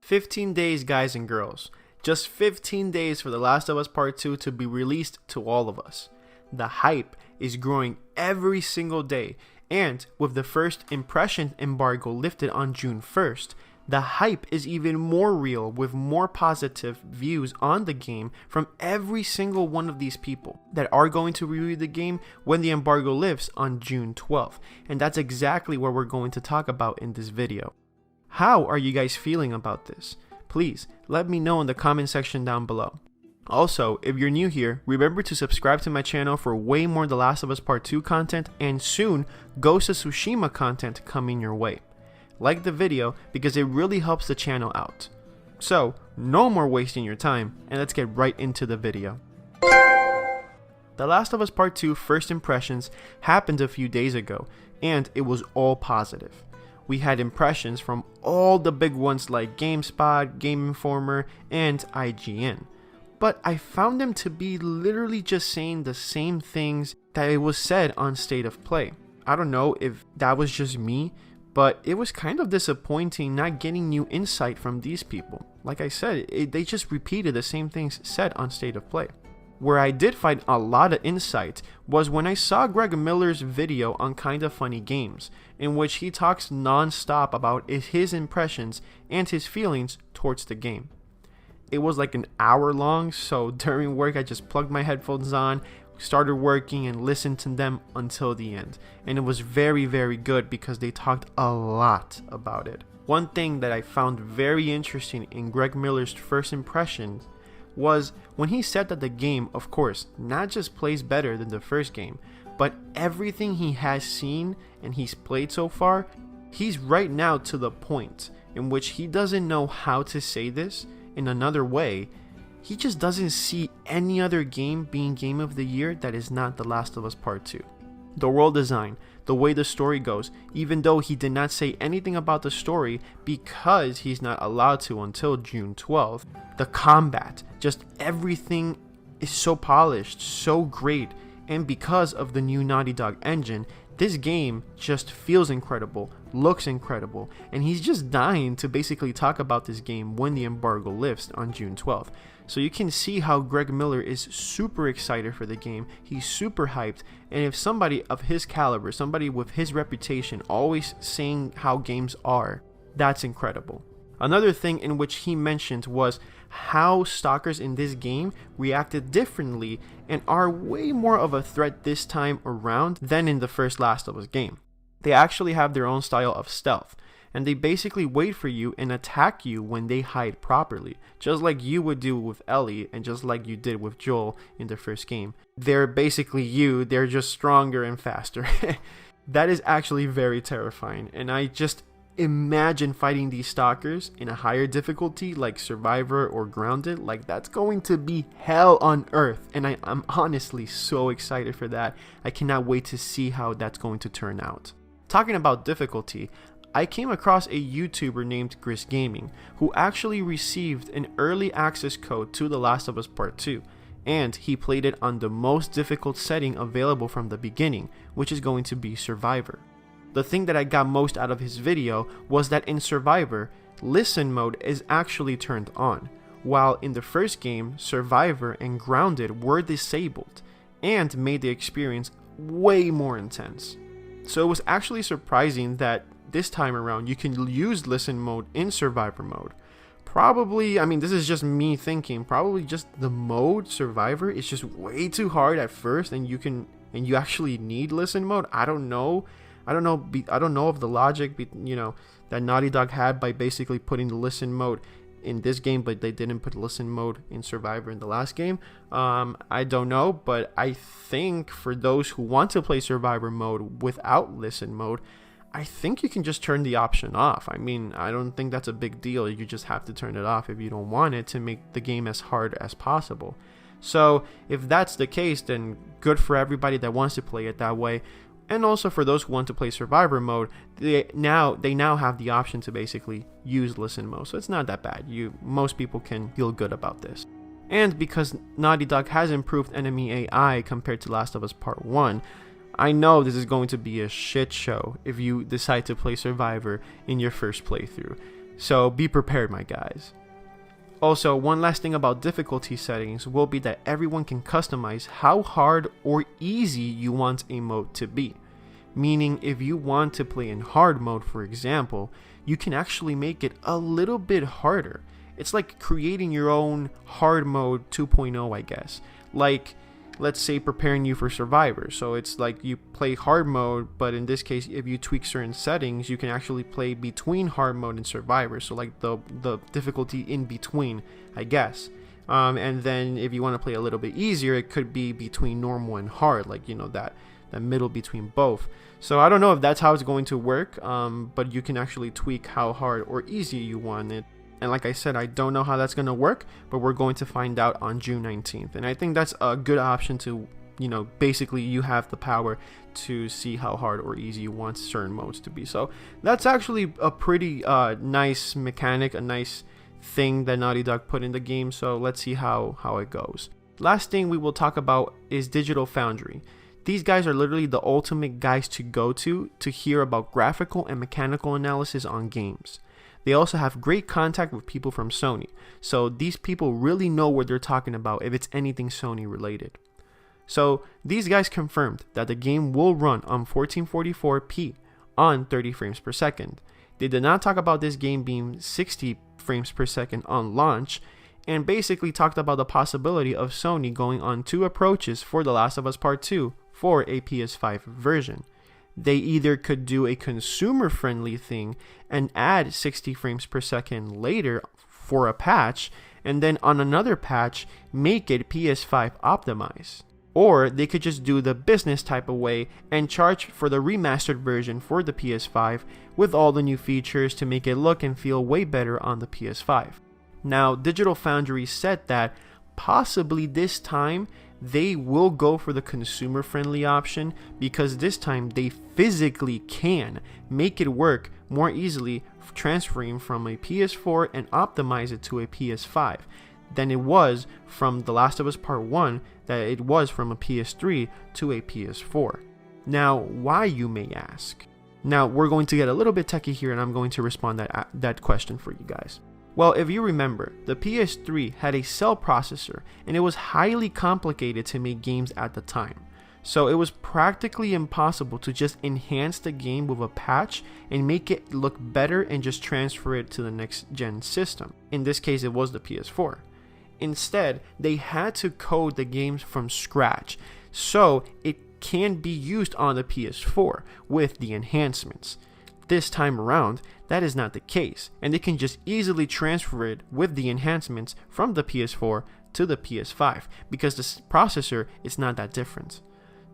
15 days, guys and girls. Just 15 days for The Last of Us Part 2 to be released to all of us. The hype is growing every single day, and with the first impression embargo lifted on June 1st, the hype is even more real with more positive views on the game from every single one of these people that are going to review the game when the embargo lifts on June 12th. And that's exactly what we're going to talk about in this video. How are you guys feeling about this? Please let me know in the comment section down below. Also, if you're new here, remember to subscribe to my channel for way more The Last of Us Part 2 content and soon Ghost of Tsushima content coming your way. Like the video because it really helps the channel out. So, no more wasting your time, and let's get right into the video. The Last of Us Part 2 first impressions happened a few days ago, and it was all positive. We had impressions from all the big ones like GameSpot, Game Informer, and IGN. But I found them to be literally just saying the same things that it was said on State of Play. I don't know if that was just me, but it was kind of disappointing not getting new insight from these people. Like I said, they just repeated the same things said on State of Play. Where I did find a lot of insight was when I saw Greg Miller's video on Kinda Funny Games, in which he talks non-stop about his impressions and his feelings towards the game. It was like an hour long, so during work I just plugged my headphones on, started working, and listened to them until the end. And it was very, very good because they talked a lot about it. One thing that I found very interesting in Greg Miller's first impressions was when he said that the game, of course, not just plays better than the first game, but everything he has seen and he's played so far, he's right now to the point in which he doesn't know how to say this in another way. He just doesn't see any other game being Game of the Year that is not The Last of Us Part 2. The world design, the way the story goes, even though he did not say anything about the story because he's not allowed to until June 12th. The combat, just everything is so polished, so great, and because of the new Naughty Dog engine, this game just feels incredible, looks incredible, and he's just dying to basically talk about this game when the embargo lifts on June 12th. So you can see how Greg Miller is super excited for the game, he's super hyped, and if somebody of his caliber, somebody with his reputation, always saying how games are, that's incredible. Another thing in which he mentioned was how stalkers in this game reacted differently and are way more of a threat this time around than in the first Last of Us game. They actually have their own style of stealth, and they basically wait for you and attack you when they hide properly, just like you would do with Ellie and just like you did with Joel in the first game. They're basically you, they're just stronger and faster. That is actually very terrifying, and I just imagine fighting these stalkers in a higher difficulty like Survivor or Grounded. Like, that's going to be hell on earth, and I'm honestly so excited for that. I cannot wait to see how that's going to turn out. Talking about difficulty, I came across a YouTuber named GrizGaming who actually received an early access code to The Last of Us Part 2, and he played it on the most difficult setting available from the beginning, which is going to be Survivor. The thing that I got most out of his video was that in Survivor, Listen mode is actually turned on, while in the first game, Survivor and Grounded were disabled, and made the experience way more intense. So it was actually surprising that this time around you can use Listen mode in Survivor mode. Probably, I mean, this is just me thinking, probably just the mode Survivor is just way too hard at first, and you actually need Listen mode. I don't know of the logic, that Naughty Dog had by basically putting the Listen mode in this game, but they didn't put Listen mode in Survivor in the last game. I don't know, but I think for those who want to play Survivor mode without Listen mode, I think you can just turn the option off. I mean, I don't think that's a big deal. You just have to turn it off if you don't want it to make the game as hard as possible. So if that's the case, then good for everybody that wants to play it that way. And also for those who want to play Survivor mode, they now have the option to basically use Listen mode. So it's not that bad. Most people can feel good about this. And because Naughty Dog has improved enemy AI compared to Last of Us Part 1, I know this is going to be a shit show if you decide to play Survivor in your first playthrough. So be prepared, my guys. Also, one last thing about difficulty settings will be that everyone can customize how hard or easy you want a mode to be. Meaning, if you want to play in hard mode, for example, you can actually make it a little bit harder. It's like creating your own hard mode 2.0, I guess. Like, let's say preparing you for Survivor. So it's like you play hard mode, but in this case, if you tweak certain settings, you can actually play between hard mode and Survivor. So like the difficulty in between, I guess. And then if you want to play a little bit easier, it could be between normal and hard, like, you know, that middle between both. So I don't know if that's how it's going to work, but you can actually tweak how hard or easy you want it. And like I said, I don't know how that's going to work, but we're going to find out on June 19th. And I think that's a good option to, you know, basically you have the power to see how hard or easy you want certain modes to be. So that's actually a pretty nice mechanic, a nice thing that Naughty Dog put in the game. So let's see how it goes. Last thing we will talk about is Digital Foundry. These guys are literally the ultimate guys to go to hear about graphical and mechanical analysis on games. They also have great contact with people from Sony, so these people really know what they're talking about if it's anything Sony related. So these guys confirmed that the game will run on 1444p on 30 frames per second. They did not talk about this game being 60 frames per second on launch, and basically talked about the possibility of Sony going on two approaches for The Last of Us Part 2 for a PS5 version. They either could do a consumer-friendly thing and add 60 frames per second later for a patch, and then on another patch, make it PS5 optimized. Or they could just do the business type of way and charge for the remastered version for the PS5 with all the new features to make it look and feel way better on the PS5. Now, Digital Foundry said that possibly this time they will go for the consumer-friendly option because this time they physically can make it work more easily transferring from a PS4 and optimize it to a PS5 than it was from The Last of Us Part 1 that it was from a PS3 to a PS4. Now, why, you may ask? Now, we're going to get a little bit techie here and I'm going to respond that question for you guys. Well, if you remember, the PS3 had a cell processor and it was highly complicated to make games at the time. So it was practically impossible to just enhance the game with a patch and make it look better and just transfer it to the next gen system. In this case, it was the PS4. Instead, they had to code the games from scratch so it can be used on the PS4 with the enhancements. This time around, that is not the case, and they can just easily transfer it with the enhancements from the PS4 to the PS5 because the processor is not that different.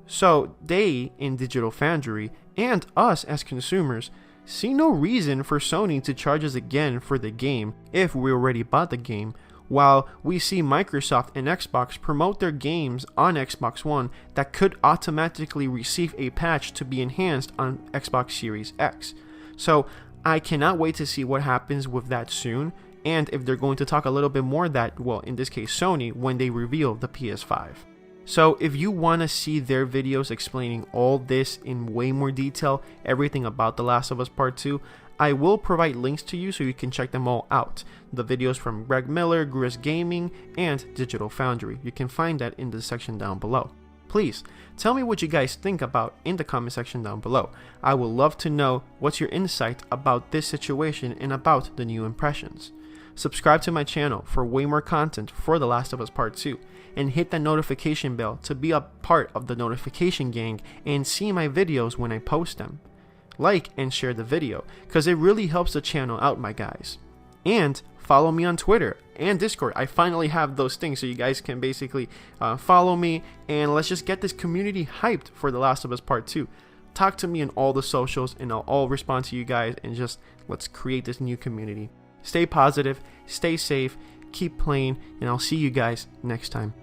So they, in Digital Foundry, and us as consumers, see no reason for Sony to charge us again for the game if we already bought the game, while we see Microsoft and Xbox promote their games on Xbox One that could automatically receive a patch to be enhanced on Xbox Series X. So I cannot wait to see what happens with that soon, and if they're going to talk a little bit more that, well, in this case Sony, when they reveal the PS5. So if you want to see their videos explaining all this in way more detail, everything about The Last of Us Part 2, I will provide links to you so you can check them all out. The videos from Greg Miller, GrizGaming, and Digital Foundry. You can find that in the section down below. Please, tell me what you guys think about in the comment section down below. I would love to know what's your insight about this situation and about the new impressions. Subscribe to my channel for way more content for The Last of Us Part 2, and hit that notification bell to be a part of the notification gang and see my videos when I post them. Like and share the video, because it really helps the channel out, my guys. And follow me on Twitter and Discord. I finally have those things so you guys can basically follow me, and let's just get this community hyped for The Last of Us Part 2. Talk to me on all the socials and I'll respond to you guys, and just let's create this new community. Stay positive, stay safe, keep playing, and I'll see you guys next time.